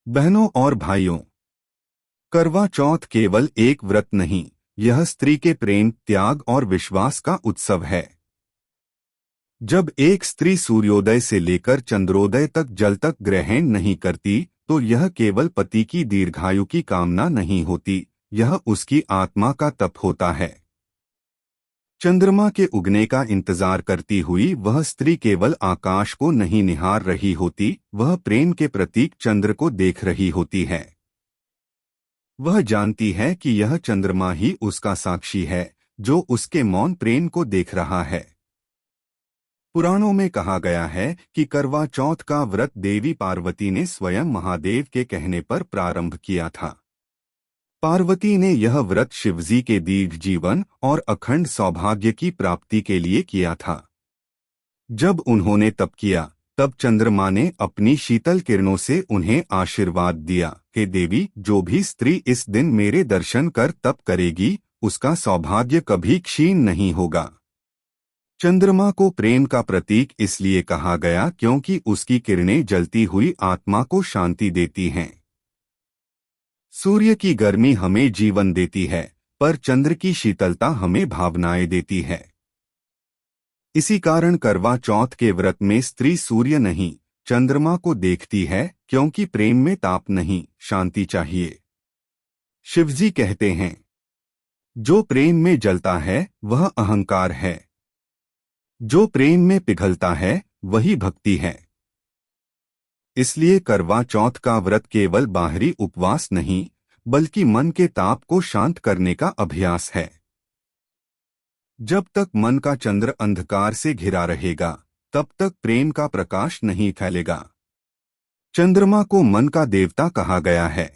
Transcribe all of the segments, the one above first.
बहनों और भाइयों, करवा चौथ केवल एक व्रत नहीं, यह स्त्री के प्रेम, त्याग और विश्वास का उत्सव है। जब एक स्त्री सूर्योदय से लेकर चंद्रोदय तक जल तक ग्रहण नहीं करती, तो यह केवल पति की दीर्घायु की कामना नहीं होती, यह उसकी आत्मा का तप होता है। चंद्रमा के उगने का इंतजार करती हुई वह स्त्री केवल आकाश को नहीं निहार रही होती, वह प्रेम के प्रतीक चंद्र को देख रही होती है। वह जानती है कि यह चंद्रमा ही उसका साक्षी है, जो उसके मौन प्रेम को देख रहा है। पुराणों में कहा गया है कि करवा चौथ का व्रत देवी पार्वती ने स्वयं महादेव के कहने पर प्रारंभ किया था। पार्वती ने यह व्रत शिवजी के दीर्घ जीवन और अखंड सौभाग्य की प्राप्ति के लिए किया था। जब उन्होंने तप किया, तब चंद्रमा ने अपनी शीतल किरणों से उन्हें आशीर्वाद दिया कि देवी, जो भी स्त्री इस दिन मेरे दर्शन कर तप करेगी, उसका सौभाग्य कभी क्षीण नहीं होगा। चंद्रमा को प्रेम का प्रतीक इसलिए कहा गया क्योंकि उसकी किरणें जलती हुई आत्मा को शांति देती हैं। सूर्य की गर्मी हमें जीवन देती है, पर चंद्र की शीतलता हमें भावनाएं देती है। इसी कारण करवा चौथ के व्रत में स्त्री सूर्य नहीं, चंद्रमा को देखती है, क्योंकि प्रेम में ताप नहीं, शांति चाहिए। शिवजी कहते हैं, जो प्रेम में जलता है वह अहंकार है, जो प्रेम में पिघलता है वही भक्ति है। इसलिए करवा चौथ का व्रत केवल बाहरी उपवास नहीं, बल्कि मन के ताप को शांत करने का अभ्यास है। जब तक मन का चंद्र अंधकार से घिरा रहेगा, तब तक प्रेम का प्रकाश नहीं फैलेगा। चंद्रमा को मन का देवता कहा गया है।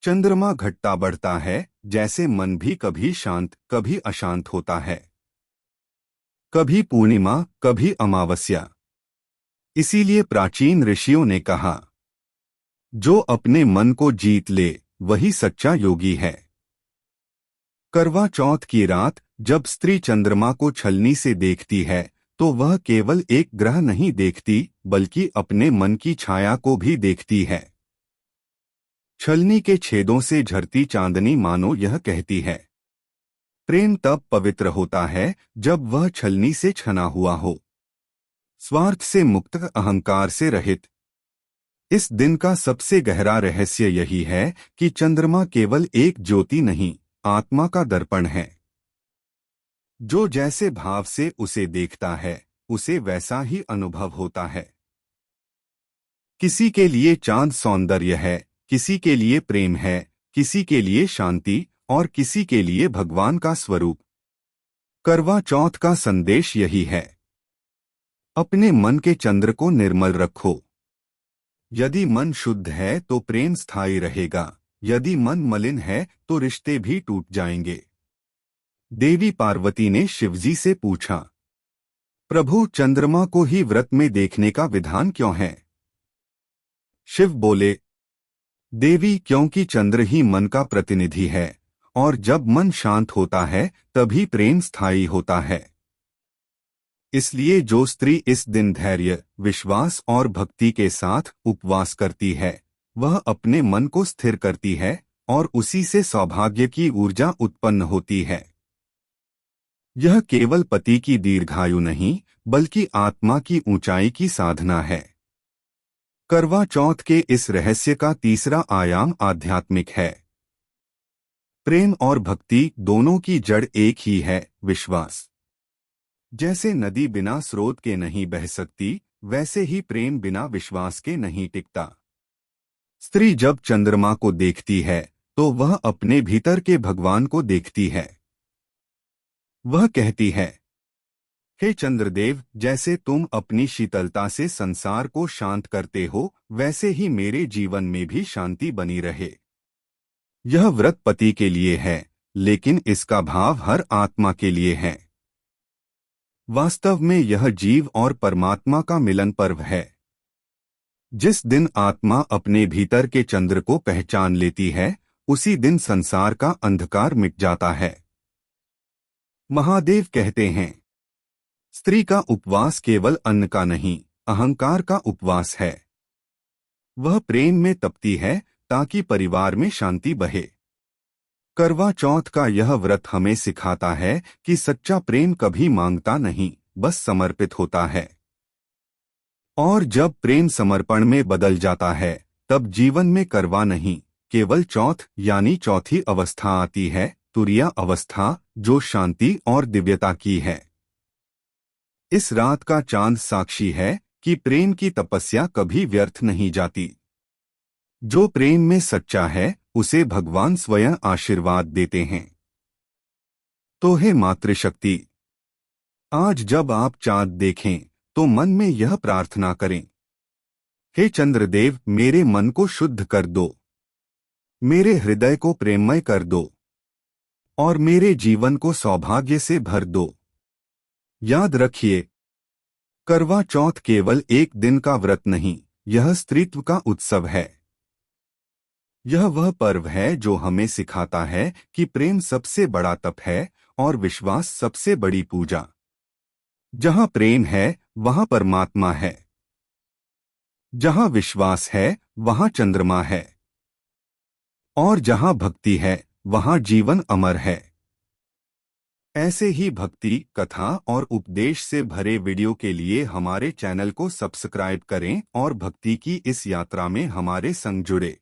चंद्रमा घटता बढ़ता है, जैसे मन भी कभी शांत कभी अशांत होता है, कभी पूर्णिमा कभी अमावस्या। इसीलिए प्राचीन ऋषियों ने कहा, जो अपने मन को जीत ले वही सच्चा योगी है। करवा चौथ की रात जब स्त्री चंद्रमा को छलनी से देखती है, तो वह केवल एक ग्रह नहीं देखती, बल्कि अपने मन की छाया को भी देखती है। छलनी के छेदों से झरती चांदनी मानो यह कहती है। प्रेम तब पवित्र होता है जब वह छलनी से छना हुआ हो, स्वार्थ से मुक्त, अहंकार से रहित। इस दिन का सबसे गहरा रहस्य यही है कि चंद्रमा केवल एक ज्योति नहीं, आत्मा का दर्पण है। जो जैसे भाव से उसे देखता है, उसे वैसा ही अनुभव होता है। किसी के लिए चांद सौंदर्य है, किसी के लिए प्रेम है, किसी के लिए शांति और किसी के लिए भगवान का स्वरूप। करवा चौथ का संदेश यही है, अपने मन के चंद्र को निर्मल रखो। यदि मन शुद्ध है तो प्रेम स्थायी रहेगा, यदि मन मलिन है तो रिश्ते भी टूट जाएंगे। देवी पार्वती ने शिवजी से पूछा, प्रभु, चंद्रमा को ही व्रत में देखने का विधान क्यों है? शिव बोले, देवी, क्योंकि चंद्र ही मन का प्रतिनिधि है, और जब मन शांत होता है तभी प्रेम स्थायी होता है। इसलिए जो स्त्री इस दिन धैर्य, विश्वास और भक्ति के साथ उपवास करती है, वह अपने मन को स्थिर करती है और उसी से सौभाग्य की ऊर्जा उत्पन्न होती है। यह केवल पति की दीर्घायु नहीं, बल्कि आत्मा की ऊंचाई की साधना है। करवा चौथ के इस रहस्य का तीसरा आयाम आध्यात्मिक है। प्रेम और भक्ति दोनों की जड़ एक ही है, विश्वास। जैसे नदी बिना स्रोत के नहीं बह सकती, वैसे ही प्रेम बिना विश्वास के नहीं टिकता। स्त्री जब चंद्रमा को देखती है, तो वह अपने भीतर के भगवान को देखती है। वह कहती है, हे चंद्रदेव, जैसे तुम अपनी शीतलता से संसार को शांत करते हो, वैसे ही मेरे जीवन में भी शांति बनी रहे। यह व्रत पति के लिए है, लेकिन इसका भाव हर आत्मा के लिए है। वास्तव में यह जीव और परमात्मा का मिलन पर्व है। जिस दिन आत्मा अपने भीतर के चंद्र को पहचान लेती है, उसी दिन संसार का अंधकार मिट जाता है। महादेव कहते हैं, स्त्री का उपवास केवल अन्न का नहीं, अहंकार का उपवास है। वह प्रेम में तपती है ताकि परिवार में शांति बहे। करवा चौथ का यह व्रत हमें सिखाता है कि सच्चा प्रेम कभी मांगता नहीं, बस समर्पित होता है। और जब प्रेम समर्पण में बदल जाता है, तब जीवन में करवा नहीं, केवल चौथ यानी चौथी अवस्था आती है, तुरिया अवस्था, जो शांति और दिव्यता की है। इस रात का चांद साक्षी है कि प्रेम की तपस्या कभी व्यर्थ नहीं जाती। जो प्रेम में सच्चा है, उसे भगवान स्वयं आशीर्वाद देते हैं। तो हे मातृशक्ति, आज जब आप चांद देखें तो मन में यह प्रार्थना करें, हे चंद्रदेव, मेरे मन को शुद्ध कर दो, मेरे हृदय को प्रेममय कर दो और मेरे जीवन को सौभाग्य से भर दो। याद रखिए, करवा चौथ केवल एक दिन का व्रत नहीं, यह स्त्रीत्व का उत्सव है। यह वह पर्व है जो हमें सिखाता है कि प्रेम सबसे बड़ा तप है और विश्वास सबसे बड़ी पूजा। जहां प्रेम है, वहां परमात्मा है। जहां विश्वास है, वहां चंद्रमा है। और जहां भक्ति है, वहां जीवन अमर है। ऐसे ही भक्ति, कथा और उपदेश से भरे वीडियो के लिए हमारे चैनल को सब्सक्राइब करें और भक्ति की इस यात्रा में हमारे संग जुड़े।